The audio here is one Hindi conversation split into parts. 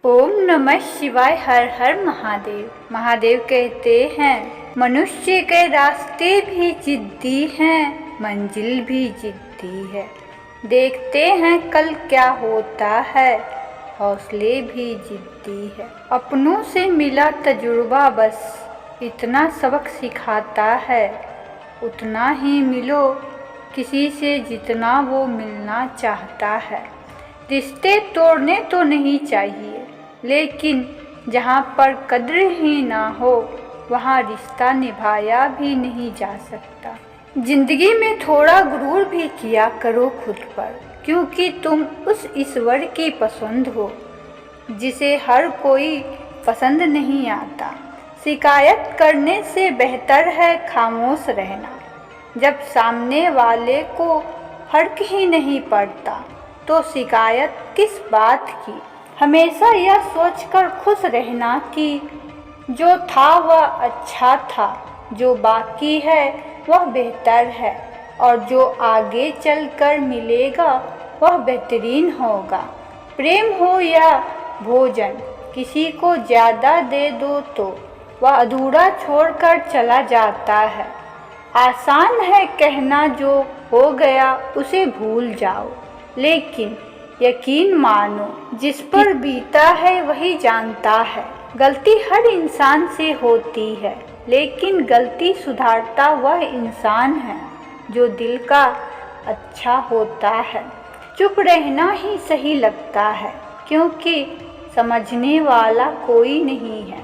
ओम नमः शिवाय। हर हर महादेव। महादेव कहते हैं मनुष्य के रास्ते भी जिद्दी हैं, मंजिल भी जिद्दी है। देखते हैं कल क्या होता है, हौसले भी जिद्दी है। अपनों से मिला तजुर्बा बस इतना सबक सिखाता है, उतना ही मिलो किसी से जितना वो मिलना चाहता है। रिश्ते तोड़ने तो नहीं चाहिए, लेकिन जहाँ पर कद्र ही ना हो वहाँ रिश्ता निभाया भी नहीं जा सकता। जिंदगी में थोड़ा गुरूर भी किया करो खुद पर, क्योंकि तुम उस ईश्वर की पसंद हो जिसे हर कोई पसंद नहीं आता। शिकायत करने से बेहतर है खामोश रहना। जब सामने वाले को फर्क ही नहीं पड़ता तो शिकायत किस बात की। हमेशा यह सोचकर खुश रहना कि जो था वह अच्छा था, जो बाकी है वह बेहतर है, और जो आगे चलकर मिलेगा वह बेहतरीन होगा। प्रेम हो या भोजन, किसी को ज़्यादा दे दो तो वह अधूरा छोड़कर चला जाता है। आसान है कहना जो हो गया उसे भूल जाओ, लेकिन यकीन मानो जिस पर बीता है वही जानता है। गलती हर इंसान से होती है, लेकिन गलती सुधारता वह इंसान है जो दिल का अच्छा होता है। चुप रहना ही सही लगता है, क्योंकि समझने वाला कोई नहीं है,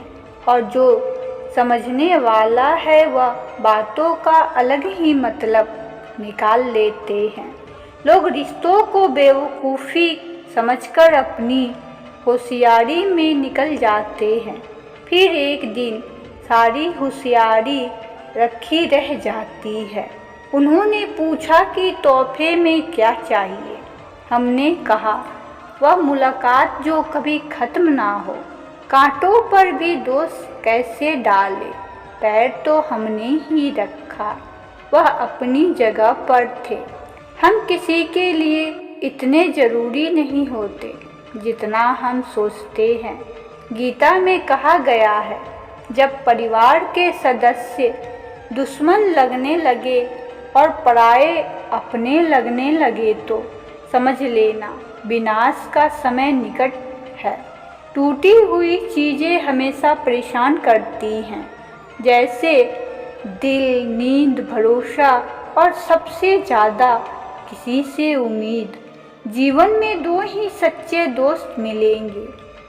और जो समझने वाला है वह बातों का अलग ही मतलब निकाल लेते हैं। लोग रिश्तों को बेवकूफ़ी समझकर अपनी होशियारी में निकल जाते हैं, फिर एक दिन सारी होशियारी रखी रह जाती है। उन्होंने पूछा कि तोहफे में क्या चाहिए। हमने कहा वह मुलाकात जो कभी ख़त्म ना हो। कांटों पर भी दोस्त कैसे डाले, पैर तो हमने ही रखा, वह अपनी जगह पर थे। हम किसी के लिए इतने ज़रूरी नहीं होते जितना हम सोचते हैं। गीता में कहा गया है, जब परिवार के सदस्य दुश्मन लगने लगे और पराये अपने लगने लगे तो समझ लेना विनाश का समय निकट है। टूटी हुई चीज़ें हमेशा परेशान करती हैं, जैसे दिल, नींद, भरोसा और सबसे ज़्यादा किसी से उम्मीद। जीवन में दो ही सच्चे दोस्त मिलेंगे,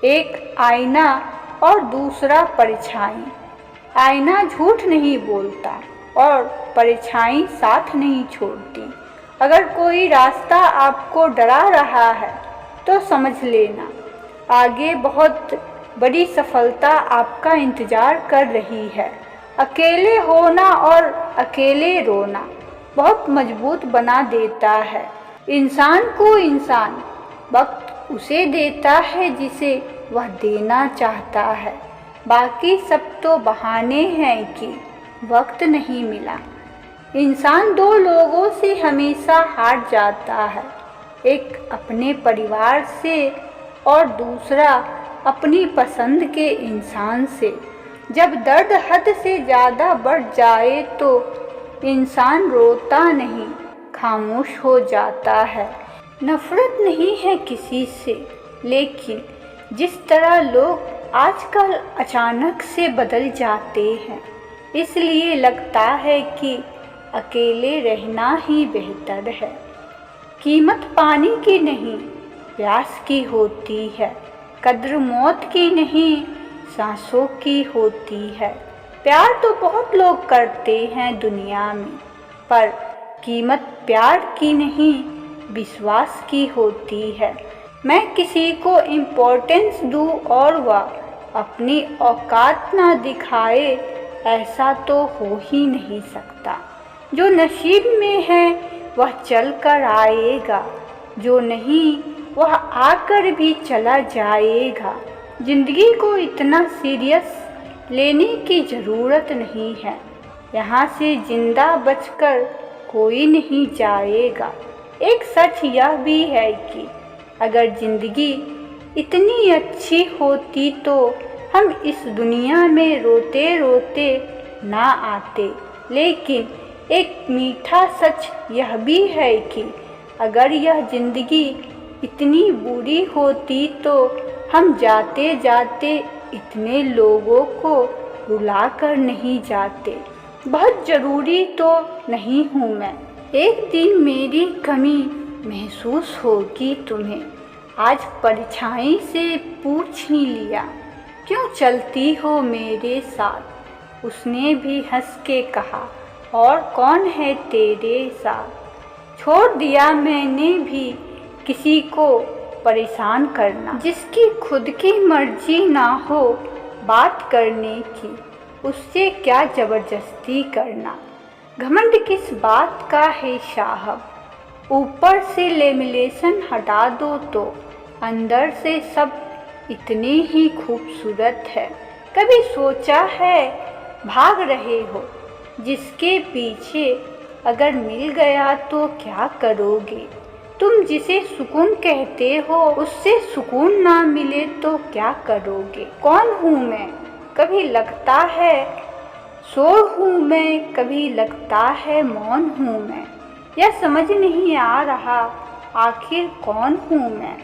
एक आईना और दूसरा परछाई। आईना झूठ नहीं बोलता और परछाई साथ नहीं छोड़ती। अगर कोई रास्ता आपको डरा रहा है तो समझ लेना आगे बहुत बड़ी सफलता आपका इंतज़ार कर रही है। अकेले होना और अकेले रोना बहुत मजबूत बना देता है। इंसान को इंसान वक्त उसे देता है जिसे वह देना चाहता है। बाकी सब तो बहाने हैं कि वक्त नहीं मिला। इंसान दो लोगों से हमेशा हार जाता है, एक अपने परिवार से और दूसरा अपनी पसंद के इंसान से। जब दर्द हद से ज़्यादा बढ़ जाए तो इंसान रोता नहीं, खामोश हो जाता है। नफ़रत नहीं है किसी से, लेकिन जिस तरह लोग आजकल अचानक से बदल जाते हैं, इसलिए लगता है कि अकेले रहना ही बेहतर है। कीमत पानी की नहीं प्यास की होती है, कद्र मौत की नहीं सांसों की होती है। प्यार तो बहुत लोग करते हैं दुनिया में, पर कीमत प्यार की नहीं विश्वास की होती है। मैं किसी को इम्पोर्टेंस दूँ और वह अपनी औकात ना दिखाए, ऐसा तो हो ही नहीं सकता। जो नसीब में है वह चल कर आएगा, जो नहीं वह आकर भी चला जाएगा। ज़िंदगी को इतना सीरियस लेने की ज़रूरत नहीं है। यहाँ से जिंदा बचकर कोई नहीं जाएगा। एक सच यह भी है कि अगर ज़िंदगी इतनी अच्छी होती तो हम इस दुनिया में रोते रोते ना आते। लेकिन एक मीठा सच यह भी है कि अगर यह ज़िंदगी इतनी बुरी होती तो हम जाते जाते इतने लोगों को रुला कर नहीं जाते। बहुत ज़रूरी तो नहीं हूँ मैं, एक दिन मेरी कमी महसूस होगी तुम्हें। आज परछाई से पूछ ही लिया, क्यों चलती हो मेरे साथ। उसने भी हंस के कहा, और कौन है तेरे साथ। छोड़ दिया मैंने भी किसी को परेशान करना, जिसकी खुद की मर्जी ना हो बात करने की, उससे क्या ज़बरदस्ती करना। घमंड किस बात का है साहब, ऊपर से लेमिनेशन हटा दो तो अंदर से सब इतने ही खूबसूरत है। कभी सोचा है भाग रहे हो जिसके पीछे, अगर मिल गया तो क्या करोगे। तुम जिसे सुकून कहते हो उससे सुकून ना मिले तो क्या करोगे। कौन हूँ मैं, कभी लगता है शोर हूँ मैं, कभी लगता है मौन हूँ मैं। यह समझ नहीं आ रहा आखिर कौन हूँ मैं।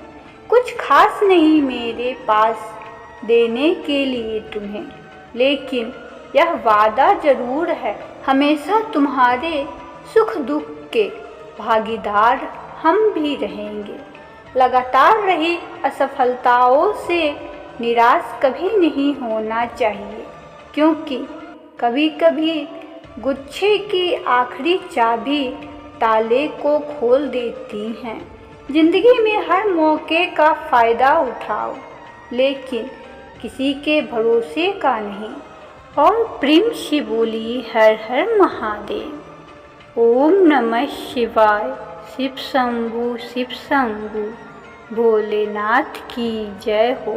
कुछ खास नहीं मेरे पास देने के लिए तुम्हें, लेकिन यह वादा ज़रूर है हमेशा तुम्हारे सुख दुख के भागीदार हम भी रहेंगे। लगातार रही असफलताओं से निराश कभी नहीं होना चाहिए, क्योंकि कभी कभी गुच्छे की आखिरी चाबी ताले को खोल देती हैं। ज़िंदगी में हर मौके का फ़ायदा उठाओ, लेकिन किसी के भरोसे का नहीं। और प्रेम से बोली हर हर महादेव। ओम नमः शिवाय। शिव शंभु भोलेनाथ की जय हो।